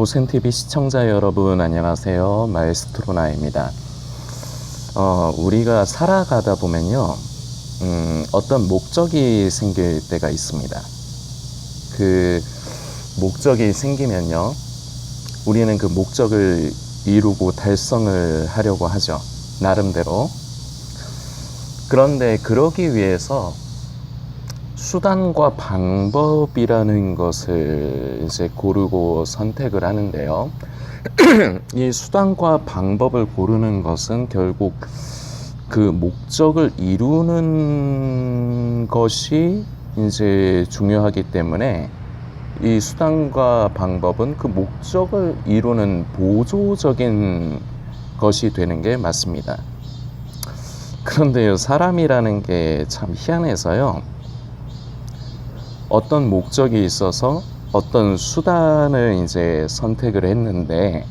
고센TV 시청자 여러분 안녕하세요. 마에스트로나입니다. 우리가 살아가다 보면요, 어떤 목적이 생길 때가 있습니다. 그 목적이 생기면요, 우리는 그 목적을 이루고 달성을 하려고 하죠. 나름대로. 그런데 그러기 위해서 수단과 방법이라는 것을 이제 고르고 선택을 하는데요. 이 수단과 방법을 고르는 것은 결국 그 목적을 이루는 것이 이제 중요하기 때문에 이 수단과 방법은 그 목적을 이루는 보조적인 것이 되는 게 맞습니다. 그런데요, 사람이라는 게 참 희한해서요, 어떤 목적이 있어서 어떤 수단을 이제 선택을 했는데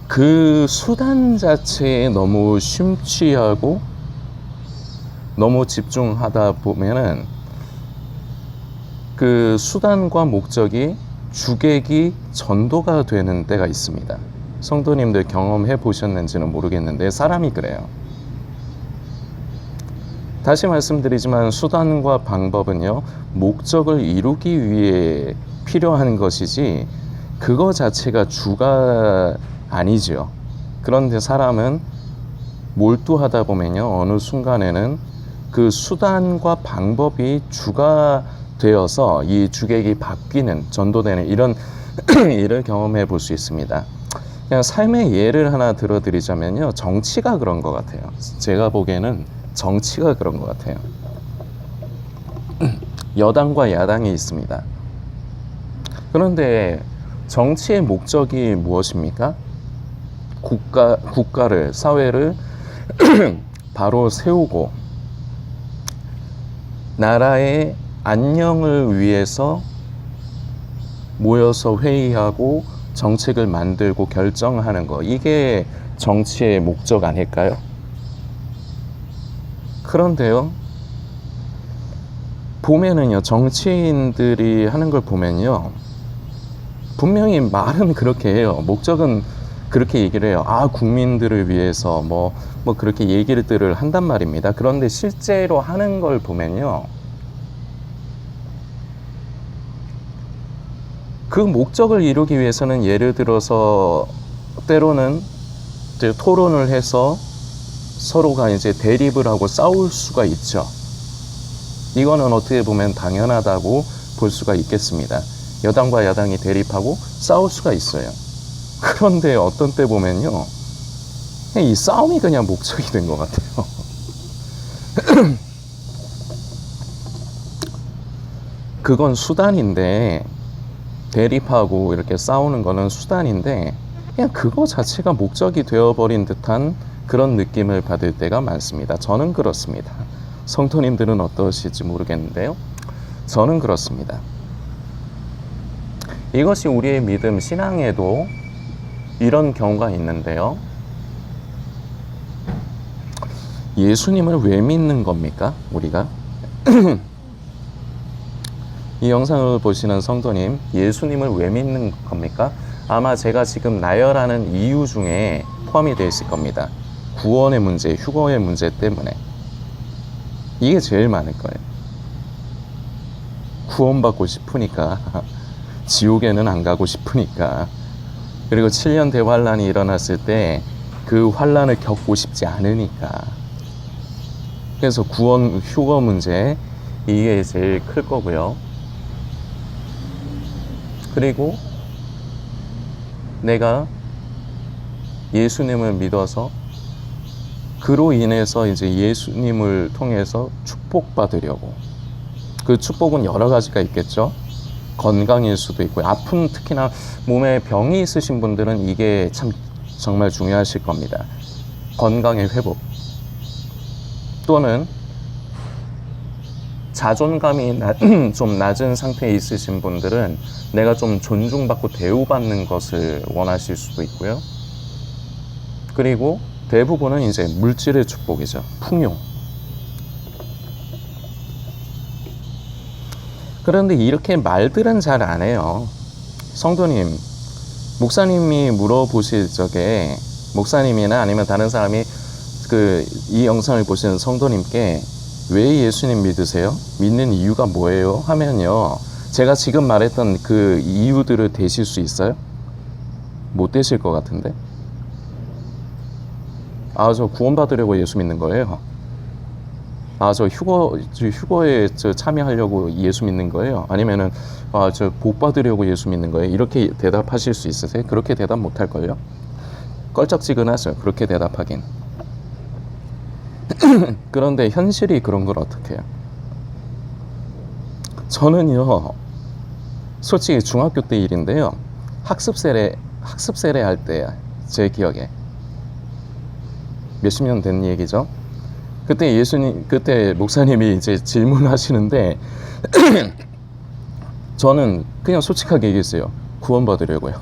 그 수단 자체에 너무 심취하고 너무 집중하다 보면은 그 수단과 목적이 주객이 전도가 되는 때가 있습니다. 성도님들 경험해 보셨는지는 모르겠는데 사람이 그래요. 다시 말씀드리지만 수단과 방법은요, 목적을 이루기 위해 필요한 것이지 그거 자체가 주가 아니죠. 그런데 사람은 몰두하다 보면요, 어느 순간에는 그 수단과 방법이 주가 되어서 이 주객이 바뀌는, 전도되는 이런 일을 경험해 볼 수 있습니다. 그냥 삶의 예를 하나 들어드리자면요, 정치가 그런 것 같아요. 제가 보기에는 정치가 그런 것 같아요. 여당과 야당이 있습니다. 그런데 정치의 목적이 무엇입니까? 국가를, 사회를 바로 세우고 나라의 안녕을 위해서 모여서 회의하고 정책을 만들고 결정하는 거, 이게 정치의 목적 아닐까요? 그런데요, 보면은요, 정치인들이 하는 걸 보면요, 분명히 말은 그렇게 해요. 목적은 그렇게 얘기를 해요. 국민들을 위해서 뭐 그렇게 얘기들을 한단 말입니다. 그런데 실제로 하는 걸 보면요, 그 목적을 이루기 위해서는 예를 들어서 때로는 이제 토론을 해서 서로가 이제 대립을 하고 싸울 수가 있죠. 이거는 어떻게 보면 당연하다고 볼 수가 있겠습니다. 여당과 야당이 대립하고 싸울 수가 있어요. 그런데 어떤 때 보면요, 이 싸움이 그냥 목적이 된 것 같아요. 그건 수단인데, 대립하고 이렇게 싸우는 거는 수단인데 그냥 그거 자체가 목적이 되어버린 듯한 그런 느낌을 받을 때가 많습니다. 저는 그렇습니다. 성도님들은 어떠실지 모르겠는데요, 저는 그렇습니다. 이것이 우리의 믿음, 신앙에도 이런 경우가 있는데요, 예수님을 왜 믿는 겁니까, 우리가? 이 영상을 보시는 성도님, 예수님을 왜 믿는 겁니까? 아마 제가 지금 나열하는 이유 중에 포함이 되어 있을 겁니다. 구원의 문제, 휴거의 문제 때문에. 이게 제일 많을 거예요. 구원받고 싶으니까, 지옥에는 안 가고 싶으니까, 그리고 7년 대환란이 일어났을 때 그 환란을 겪고 싶지 않으니까. 그래서 구원, 휴거 문제, 이게 제일 클 거고요. 그리고 내가 예수님을 믿어서 그로 인해서 이제 예수님을 통해서 축복받으려고. 그 축복은 여러 가지가 있겠죠. 건강일 수도 있고요. 아픔, 특히나 몸에 병이 있으신 분들은 이게 참 정말 중요하실 겁니다. 건강의 회복, 또는 자존감이 좀 낮은 상태에 있으신 분들은 내가 좀 존중받고 대우받는 것을 원하실 수도 있고요. 그리고 대부분은 이제 물질의 축복이죠. 풍요. 그런데 이렇게 말들은 잘 안 해요. 성도님, 목사님이 물어보실 적에 목사님이나 아니면 다른 사람이 이 영상을 보시는 성도님께 왜 예수님 믿으세요? 믿는 이유가 뭐예요? 하면요, 제가 지금 말했던 그 이유들을 대실 수 있어요? 못 되실 것 같은데? 저 구원받으려고 예수 믿는 거예요. 저 휴거에 참여하려고 예수 믿는 거예요. 아니면은, 저 복 받으려고 예수 믿는 거예요. 이렇게 대답하실 수 있으세요? 그렇게 대답 못 할걸요? 껄쩍지근하죠. 그렇게 대답하긴. 그런데 현실이 그런 걸 어떻게 해요? 저는요, 솔직히 중학교 때 일인데요, 학습 세례 할 때, 제 기억에 몇십 년 된 얘기죠. 그때 목사님이 이제 질문하시는데 저는 그냥 솔직하게 얘기했어요. 구원받으려고요.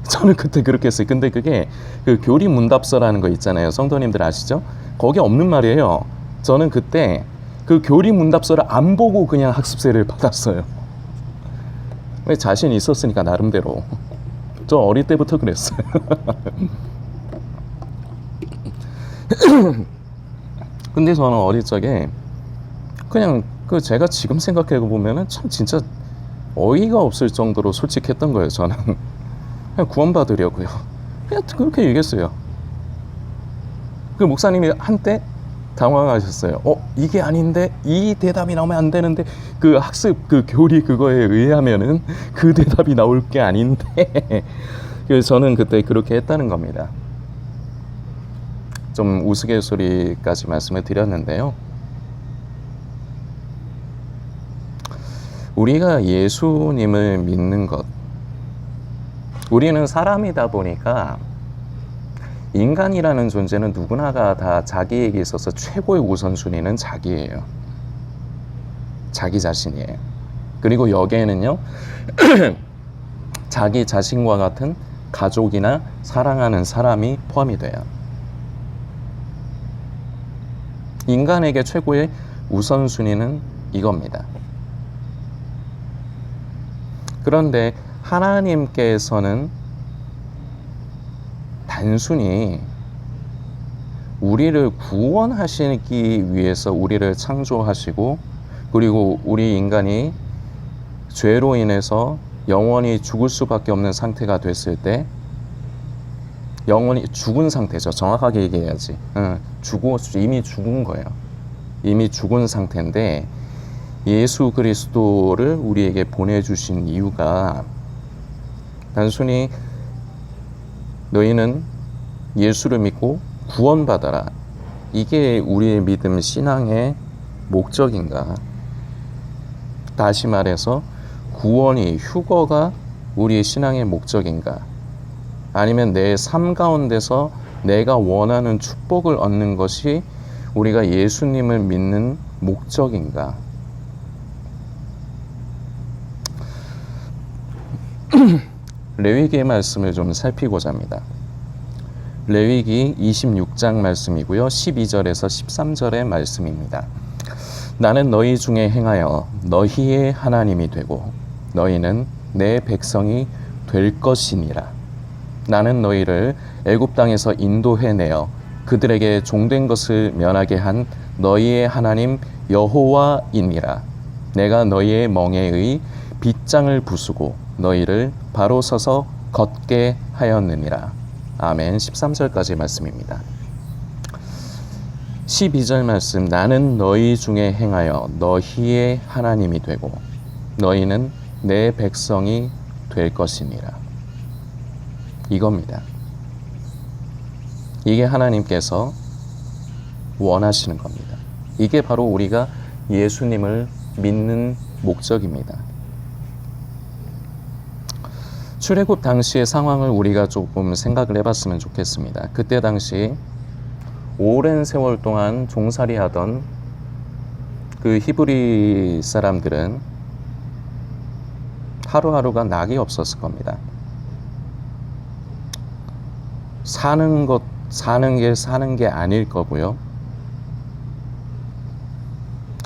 저는 그때 그렇게 했어요. 근데 그게 그 교리문답서라는 거 있잖아요. 성도님들 아시죠? 거기 없는 말이에요. 저는 그때 그 교리문답서를 안 보고 그냥 학습세를 받았어요. 왜? 자신이 있었으니까 나름대로. 저 어릴 때부터 그랬어요. 근데 저는 어릴 적에 그냥 제가 지금 생각해 보면은 참 진짜 어이가 없을 정도로 솔직했던 거예요. 저는 그냥 구원받으려고요. 그냥 그렇게 얘기했어요. 그 목사님이 한때 당황하셨어요. 이게 아닌데, 이 대답이 나오면 안 되는데, 그 학습 교리 그거에 의하면은 그 대답이 나올 게 아닌데. 그래서 저는 그때 그렇게 했다는 겁니다. 좀 우스갯소리까지 말씀을 드렸는데요. 우리가 예수님을 믿는 것, 우리는 사람이다 보니까 인간이라는 존재는 누구나가 다 자기에게 있어서 최고의 우선순위는 자기예요. 자기 자신이에요. 그리고 여기에는요, 자기 자신과 같은 가족이나 사랑하는 사람이 포함이 돼요. 인간에게 최고의 우선순위는 이겁니다. 그런데 하나님께서는 단순히 우리를 구원하시기 위해서 우리를 창조하시고, 그리고 우리 인간이 죄로 인해서 영원히 죽을 수밖에 없는 상태가 됐을 때, 영원히 죽은 상태죠. 정확하게 얘기해야지. 이미 죽은 거예요. 이미 죽은 상태인데 예수 그리스도를 우리에게 보내주신 이유가 단순히 너희는 예수를 믿고 구원받아라, 이게 우리의 믿음 신앙의 목적인가? 다시 말해서 구원이, 휴거가 우리의 신앙의 목적인가? 아니면 내 삶 가운데서 내가 원하는 축복을 얻는 것이 우리가 예수님을 믿는 목적인가? 레위기의 말씀을 좀 살피고자 합니다. 레위기 26장 말씀이고요. 12절에서 13절의 말씀입니다. 나는 너희 중에 행하여 너희의 하나님이 되고 너희는 내 백성이 될 것이니라. 나는 너희를 애굽 땅에서 인도해내어 그들에게 종된 것을 면하게 한 너희의 하나님 여호와이니라. 내가 너희의 멍에의 빗장을 부수고 너희를 바로 서서 걷게 하였느니라. 아멘. 13절까지 말씀입니다. 12절 말씀, 나는 너희 중에 행하여 너희의 하나님이 되고 너희는 내 백성이 될 것이니라. 이겁니다. 이게 하나님께서 원하시는 겁니다. 이게 바로 우리가 예수님을 믿는 목적입니다. 출애굽 당시의 상황을 우리가 조금 생각을 해봤으면 좋겠습니다. 그때 당시 오랜 세월 동안 종살이하던 그 히브리 사람들은 하루하루가 낙이 없었을 겁니다. 사는 게 아닐 거고요.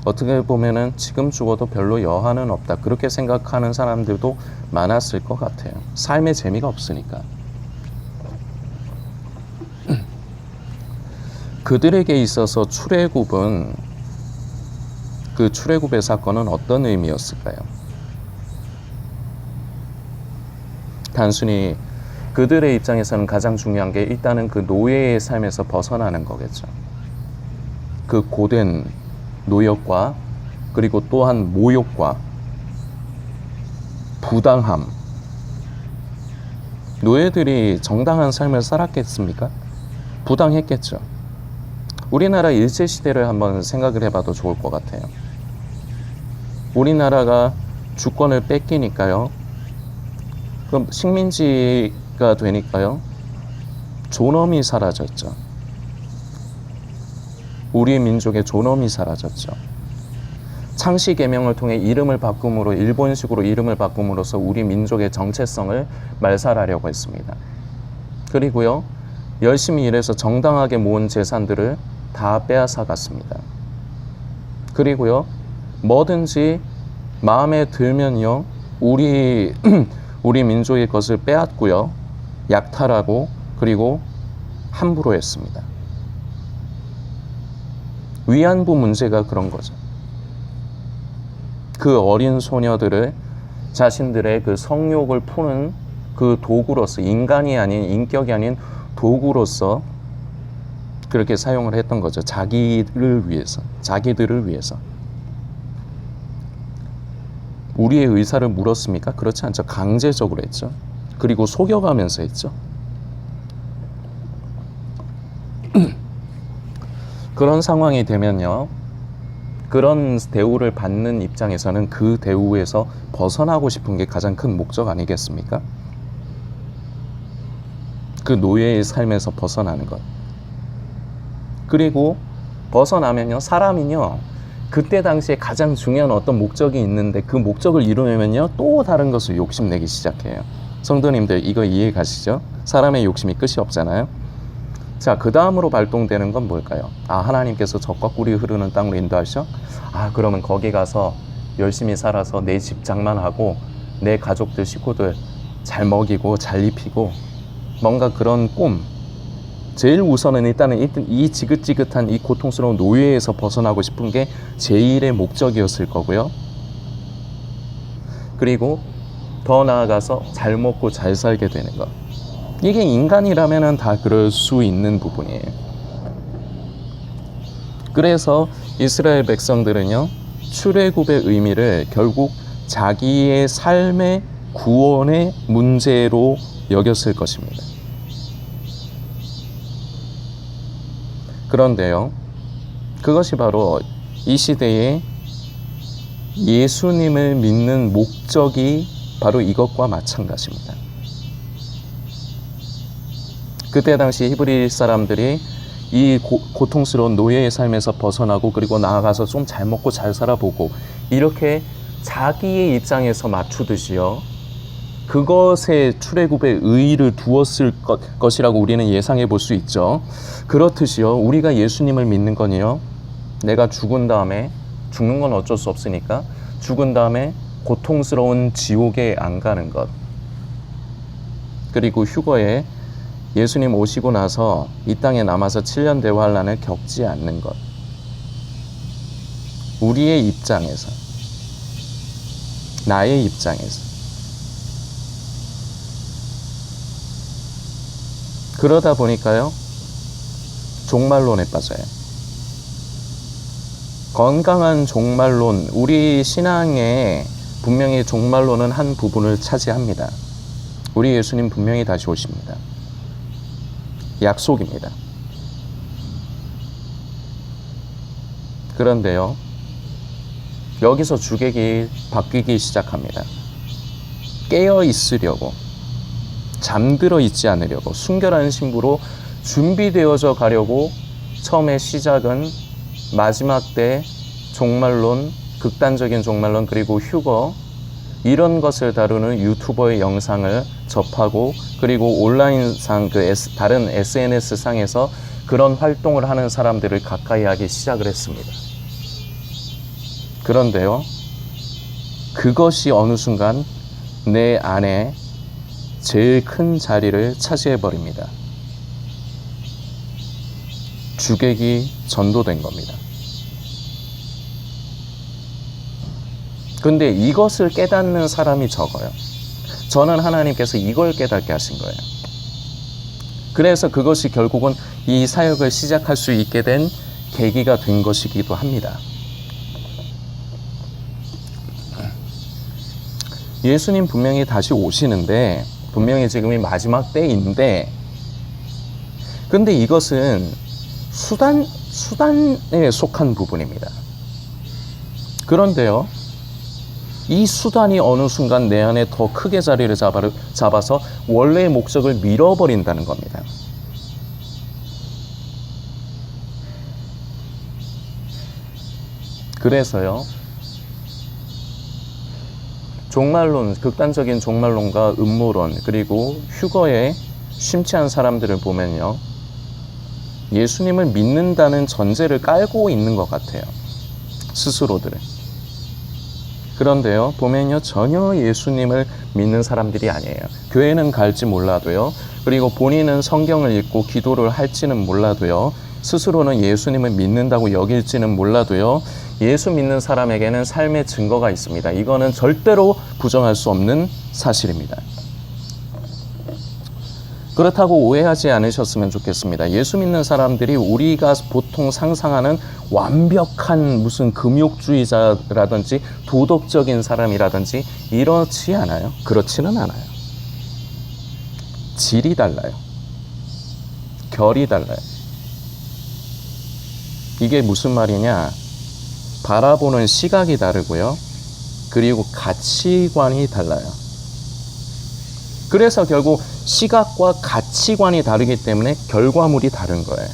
어떻게 보면은 지금 죽어도 별로 여한은 없다, 그렇게 생각하는 사람들도 많았을 것 같아요. 삶의 재미가 없으니까. 그들에게 있어서 출애굽은, 그 출애굽의 사건은 어떤 의미였을까요? 단순히 그들의 입장에서는 가장 중요한 게 일단은 그 노예의 삶에서 벗어나는 거겠죠. 그 고된 노역과, 그리고 또한 모욕과 부당함. 노예들이 정당한 삶을 살았겠습니까? 부당했겠죠. 우리나라 일제시대를 한번 생각을 해봐도 좋을 것 같아요. 우리나라가 주권을 뺏기니까요, 그럼 식민지가 되니까요, 존엄이 사라졌죠. 우리 민족의 존엄이 사라졌죠. 창씨 개명을 통해 이름을 바꿈으로, 일본식으로 이름을 바꿈으로써 우리 민족의 정체성을 말살하려고 했습니다. 그리고요, 열심히 일해서 정당하게 모은 재산들을 다 빼앗아 갔습니다. 그리고요, 뭐든지 마음에 들면요, 우리 민족의 것을 빼앗고요, 약탈하고, 그리고 함부로 했습니다. 위안부 문제가 그런 거죠. 그 어린 소녀들을 자신들의 그 성욕을 푸는 그 도구로서, 인간이 아닌, 인격이 아닌 도구로서 그렇게 사용을 했던 거죠. 자기를 위해서, 자기들을 위해서. 우리의 의사를 물었습니까? 그렇지 않죠. 강제적으로 했죠. 그리고 속여가면서 했죠. 그런 상황이 되면요, 그런 대우를 받는 입장에서는 그 대우에서 벗어나고 싶은 게 가장 큰 목적 아니겠습니까? 그 노예의 삶에서 벗어나는 것. 그리고 벗어나면요, 사람이요, 그때 당시에 가장 중요한 어떤 목적이 있는데 그 목적을 이루면요, 또 다른 것을 욕심내기 시작해요. 성도님들, 이거 이해 가시죠? 사람의 욕심이 끝이 없잖아요. 자, 그 다음으로 발동되는 건 뭘까요? 아, 하나님께서 젖과 꿀이 흐르는 땅으로 인도하셔? 아, 그러면 거기 가서 열심히 살아서 내 집 장만하고 내 가족들, 식구들 잘 먹이고 잘 입히고, 뭔가 그런 꿈. 제일 우선은 일단은 이 지긋지긋한 이 고통스러운 노예에서 벗어나고 싶은 게 제일의 목적이었을 거고요. 그리고 더 나아가서 잘 먹고 잘 살게 되는 것. 이게 인간이라면은 다 그럴 수 있는 부분이에요. 그래서 이스라엘 백성들은요, 출애굽의 의미를 결국 자기의 삶의 구원의 문제로 여겼을 것입니다. 그런데요, 그것이 바로 이 시대에 예수님을 믿는 목적이 바로 이것과 마찬가지입니다. 그때 당시 히브리 사람들이 이 고통스러운 노예의 삶에서 벗어나고, 그리고 나아가서 좀 잘 먹고 잘 살아보고, 이렇게 자기의 입장에서 맞추듯이요, 그것에 출애굽의 의의를 두었을 것이라고 우리는 예상해 볼 수 있죠. 그렇듯이요, 우리가 예수님을 믿는 건요, 내가 죽은 다음에, 죽는 건 어쩔 수 없으니까 죽은 다음에 고통스러운 지옥에 안 가는 것, 그리고 휴거에 예수님 오시고 나서 이 땅에 남아서 7년 대환란을 겪지 않는 것. 우리의 입장에서, 나의 입장에서. 그러다 보니까요, 종말론에 빠져요. 건강한 종말론, 우리 신앙에 분명히 종말론은 한 부분을 차지합니다. 우리 예수님 분명히 다시 오십니다. 약속입니다. 그런데요, 여기서 주객이 바뀌기 시작합니다. 깨어 있으려고, 잠들어 있지 않으려고, 순결한 신부로 준비되어져 가려고 처음에 시작은 마지막 때 종말론, 극단적인 종말론, 그리고 휴거, 이런 것을 다루는 유튜버의 영상을 접하고, 그리고 온라인상 다른 SNS 상에서 그런 활동을 하는 사람들을 가까이 하기 시작을 했습니다. 그런데요, 그것이 어느 순간 내 안에 제일 큰 자리를 차지해 버립니다. 주객이 전도된 겁니다. 근데 이것을 깨닫는 사람이 적어요. 저는 하나님께서 이걸 깨닫게 하신 거예요. 그래서 그것이 결국은 이 사역을 시작할 수 있게 된 계기가 된 것이기도 합니다. 예수님 분명히 다시 오시는데, 분명히 지금이 마지막 때인데, 근데 이것은 수단에 속한 부분입니다. 그런데요, 이 수단이 어느 순간 내 안에 더 크게 자리를 잡아서 원래의 목적을 밀어버린다는 겁니다. 그래서요, 종말론, 극단적인 종말론과 음모론, 그리고 휴거에 심취한 사람들을 보면요, 예수님을 믿는다는 전제를 깔고 있는 것 같아요, 스스로들은. 그런데요, 보면요, 전혀 예수님을 믿는 사람들이 아니에요. 교회는 갈지 몰라도요, 그리고 본인은 성경을 읽고 기도를 할지는 몰라도요, 스스로는 예수님을 믿는다고 여길지는 몰라도요, 예수 믿는 사람에게는 삶의 증거가 있습니다. 이거는 절대로 부정할 수 없는 사실입니다. 그렇다고 오해하지 않으셨으면 좋겠습니다. 예수 믿는 사람들이 우리가 보통 상상하는 완벽한 무슨 금욕주의자라든지 도덕적인 사람이라든지 이렇지 않아요. 그렇지는 않아요. 질이 달라요. 결이 달라요. 이게 무슨 말이냐? 바라보는 시각이 다르고요. 그리고 가치관이 달라요. 그래서 결국 시각과 가치관이 다르기 때문에 결과물이 다른 거예요.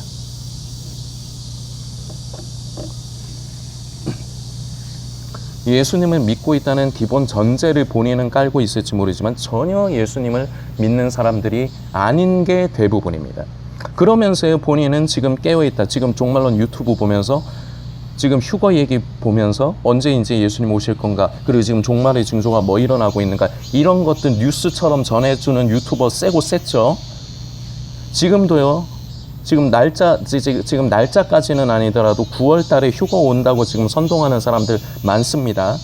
예수님을 믿고 있다는 기본 전제를 본인은 깔고 있을지 모르지만 전혀 예수님을 믿는 사람들이 아닌 게 대부분입니다. 그러면서 본인은 지금 깨어있다. 지금 종말론 유튜브 보면서, 지금 휴거 얘기 보면서 언제 이제 예수님 오실 건가, 그리고 지금 종말의 징조가 뭐 일어나고 있는가, 이런 것들 뉴스처럼 전해주는 유튜버 세고 셌죠. 지금도요, 지금 날짜까지는 아니더라도 9월 달에 휴거 온다고 지금 선동하는 사람들 많습니다.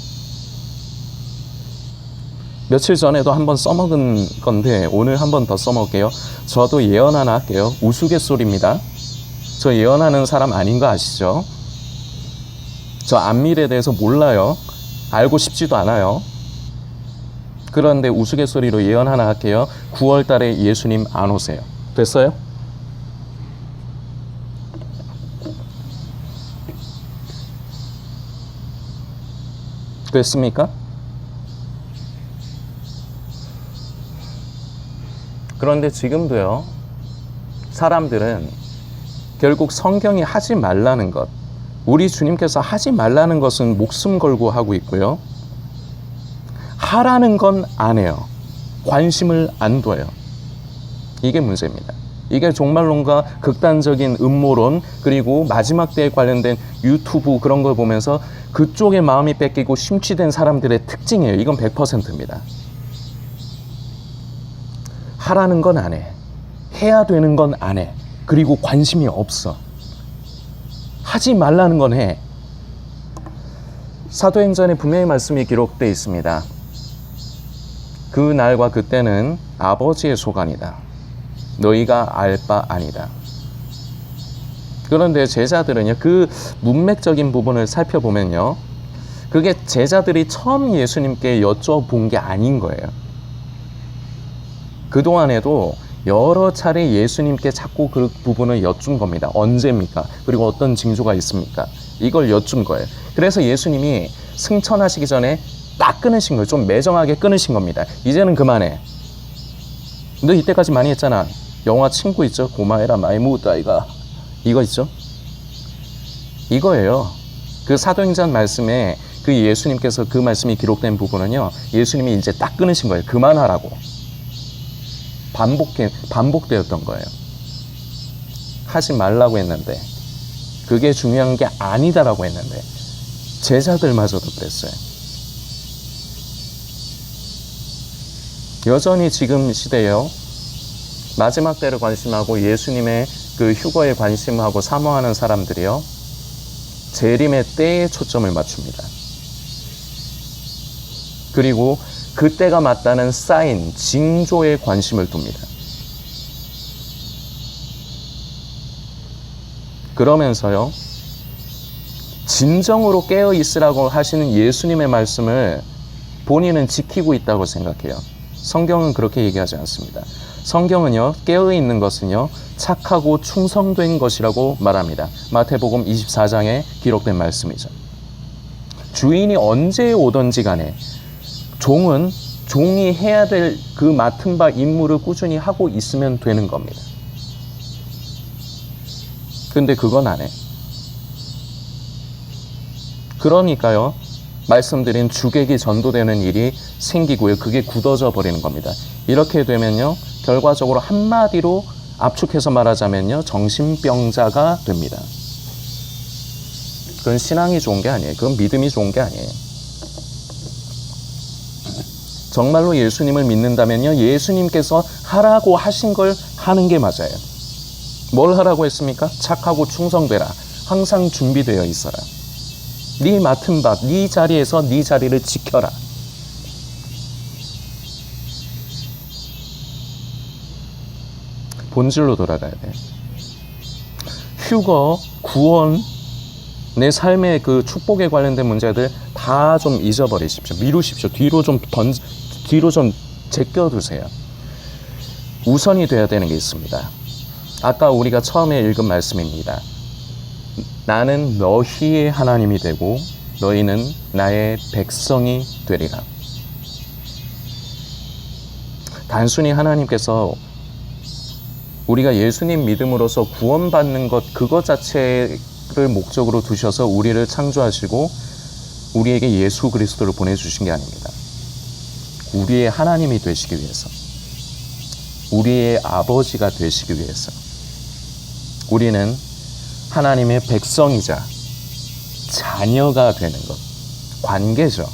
며칠 전에도 한번 써먹은 건데 오늘 한번 더 써먹을게요. 저도 예언 하나 할게요. 우스갯소리입니다. 저 예언하는 사람 아닌 거 아시죠? 저 앞미래에 대해서 몰라요. 알고 싶지도 않아요. 그런데 우스갯소리로 예언 하나 할게요. 9월 달에 예수님 안 오세요. 됐어요? 됐습니까? 그런데 지금도요, 사람들은 결국 성경이 하지 말라는 것, 우리 주님께서 하지 말라는 것은 목숨 걸고 하고 있고요, 하라는 건 안 해요. 관심을 안 둬요. 이게 문제입니다. 이게 종말론과 극단적인 음모론, 그리고 마지막 때에 관련된 유튜브 그런 걸 보면서 그쪽에 마음이 뺏기고 심취된 사람들의 특징이에요. 이건 100%입니다. 하라는 건 안 해. 해야 되는 건 안 해. 그리고 관심이 없어. 하지 말라는 건 해. 사도행전에 분명히 말씀이 기록되어 있습니다. 그 날과 그때는 아버지의 소관이다. 너희가 알 바 아니다. 그런데 제자들은요, 그 문맥적인 부분을 살펴보면요, 그게 제자들이 처음 예수님께 여쭤본 게 아닌 거예요. 그동안에도 여러 차례 예수님께 자꾸 그 부분을 여쭌 겁니다. 언제입니까? 그리고 어떤 징조가 있습니까? 이걸 여쭌 거예요. 그래서 예수님이 승천하시기 전에 딱 끊으신 거예요. 좀 매정하게 끊으신 겁니다. 이제는 그만해. 너 이때까지 많이 했잖아. 영화 친구 있죠? 고마해라 마이무다이가. 이거 있죠? 이거예요. 그 사도행전 말씀에 그 예수님께서 그 말씀이 기록된 부분은요, 예수님이 이제 딱 끊으신 거예요. 그만하라고. 반복되었던 거예요. 하지 말라고 했는데, 그게 중요한 게 아니다라고 했는데, 제자들마저도 그랬어요. 여전히 지금 시대에요. 마지막 때를 관심하고 예수님의 그 휴거에 관심하고 사모하는 사람들이요. 재림의 때에 초점을 맞춥니다. 그리고 그때가 맞다는 사인, 징조에 관심을 둡니다. 그러면서요, 진정으로 깨어 있으라고 하시는 예수님의 말씀을 본인은 지키고 있다고 생각해요. 성경은 그렇게 얘기하지 않습니다. 성경은요, 깨어 있는 것은요, 착하고 충성된 것이라고 말합니다. 마태복음 24장에 기록된 말씀이죠. 주인이 언제 오든지 간에 종은 종이 해야 될 그 맡은 바 임무를 꾸준히 하고 있으면 되는 겁니다. 근데 그건 안 해. 그러니까요, 말씀드린 주객이 전도되는 일이 생기고요. 그게 굳어져 버리는 겁니다. 이렇게 되면요, 결과적으로 한마디로 압축해서 말하자면요, 정신병자가 됩니다. 그건 신앙이 좋은 게 아니에요. 그건 믿음이 좋은 게 아니에요. 정말로 예수님을 믿는다면요, 예수님께서 하라고 하신 걸 하는 게 맞아요. 뭘 하라고 했습니까? 착하고 충성되라. 항상 준비되어 있어라. 네 맡은 바, 네 자리에서 네 자리를 지켜라. 본질로 돌아가야 돼요. 휴거, 구원, 내 삶의 그 축복에 관련된 문제들 다 좀 잊어버리십시오. 미루십시오. 뒤로 좀 제껴두세요. 우선이 돼야 되는 게 있습니다. 아까 우리가 처음에 읽은 말씀입니다. 나는 너희의 하나님이 되고 너희는 나의 백성이 되리라. 단순히 하나님께서 우리가 예수님 믿음으로써 구원받는 것, 그것 자체를 목적으로 두셔서 우리를 창조하시고 우리에게 예수 그리스도를 보내주신 게 아닙니다. 우리의 하나님이 되시기 위해서, 우리의 아버지가 되시기 위해서, 우리는 하나님의 백성이자 자녀가 되는 것, 관계죠.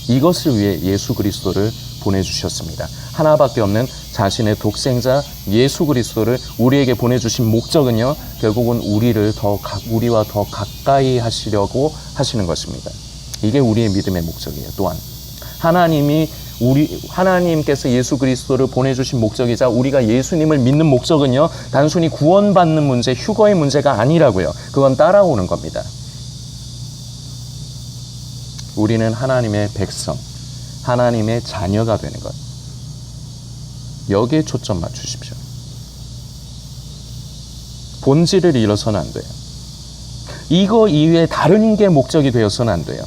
이것을 위해 예수 그리스도를 보내주셨습니다. 하나밖에 없는 자신의 독생자 예수 그리스도를 우리에게 보내주신 목적은요, 결국은 우리와 더 가까이 하시려고 하시는 것입니다. 이게 우리의 믿음의 목적이에요. 또한 하나님께서 예수 그리스도를 보내주신 목적이자 우리가 예수님을 믿는 목적은요, 단순히 구원받는 문제, 휴거의 문제가 아니라고요. 그건 따라오는 겁니다. 우리는 하나님의 백성, 하나님의 자녀가 되는 것. 여기에 초점 맞추십시오. 본질을 잃어서는 안 돼요. 이거 이외에 다른 게 목적이 되어서는 안 돼요.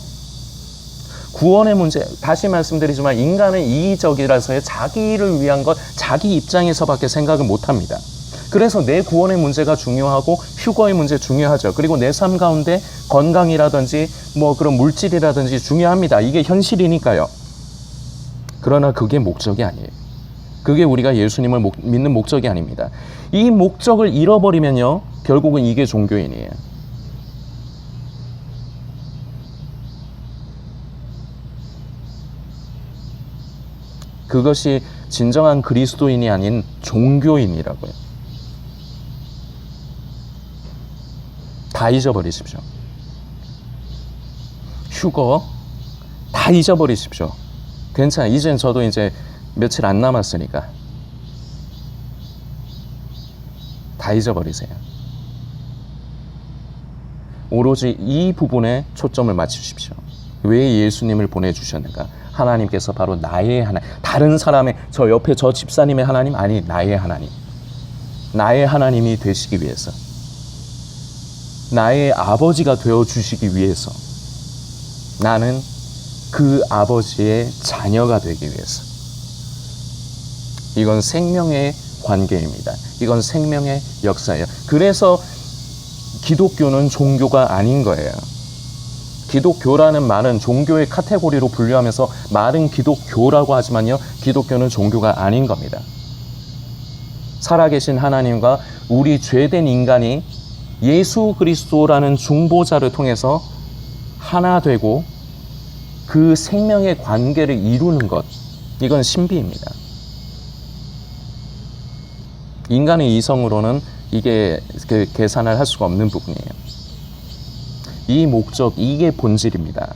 구원의 문제, 다시 말씀드리지만 인간은 이기적이라서요, 자기를 위한 것, 자기 입장에서밖에 생각을 못합니다. 그래서 내 구원의 문제가 중요하고 휴거의 문제 중요하죠. 그리고 내 삶 가운데 건강이라든지 그런 물질이라든지 중요합니다. 이게 현실이니까요. 그러나 그게 목적이 아니에요. 그게 우리가 예수님을 믿는 목적이 아닙니다. 이 목적을 잃어버리면요, 결국은 이게 종교인이에요. 그것이 진정한 그리스도인이 아닌 종교인이라고요. 다 잊어버리십시오. 휴거 다 잊어버리십시오. 괜찮아요. 이젠 저도 이제 며칠 안 남았으니까 다 잊어버리세요. 오로지 이 부분에 초점을 맞추십시오. 왜 예수님을 보내주셨는가? 하나님께서 바로 나의 하나님, 다른 사람의, 저 옆에 저 집사님의 하나님, 아니 나의 하나님, 나의 하나님이 되시기 위해서, 나의 아버지가 되어주시기 위해서, 나는 그 아버지의 자녀가 되기 위해서. 이건 생명의 관계입니다. 이건 생명의 역사예요. 그래서 기독교는 종교가 아닌 거예요. 기독교라는 말은 종교의 카테고리로 분류하면서 말은 기독교라고 하지만요, 기독교는 종교가 아닌 겁니다. 살아계신 하나님과 우리 죄된 인간이 예수 그리스도라는 중보자를 통해서 하나 되고 그 생명의 관계를 이루는 것, 이건 신비입니다. 인간의 이성으로는 이게 계산을 할 수가 없는 부분이에요. 이 목적, 이게 본질입니다.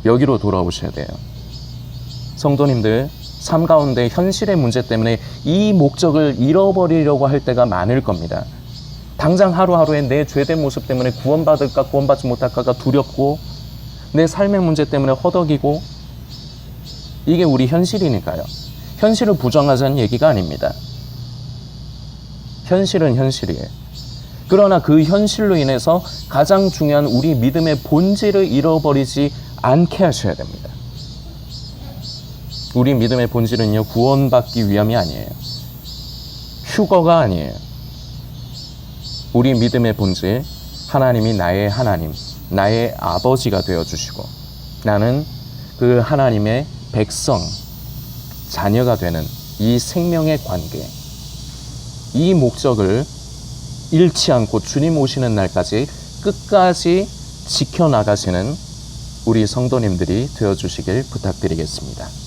여기로 돌아오셔야 돼요. 성도님들, 삶 가운데 현실의 문제 때문에 이 목적을 잃어버리려고 할 때가 많을 겁니다. 당장 하루하루에 내 죄된 모습 때문에 구원받을까 구원받지 못할까가 두렵고, 내 삶의 문제 때문에 허덕이고, 이게 우리 현실이니까요. 현실을 부정하자는 얘기가 아닙니다. 현실은 현실이에요. 그러나 그 현실로 인해서 가장 중요한 우리 믿음의 본질을 잃어버리지 않게 하셔야 됩니다. 우리 믿음의 본질은요, 구원받기 위함이 아니에요. 휴거가 아니에요. 우리 믿음의 본질, 하나님이 나의 하나님, 나의 아버지가 되어주시고, 나는 그 하나님의 백성, 자녀가 되는 이 생명의 관계, 이 목적을 잃지 않고 주님 오시는 날까지 끝까지 지켜나가시는 우리 성도님들이 되어주시길 부탁드리겠습니다.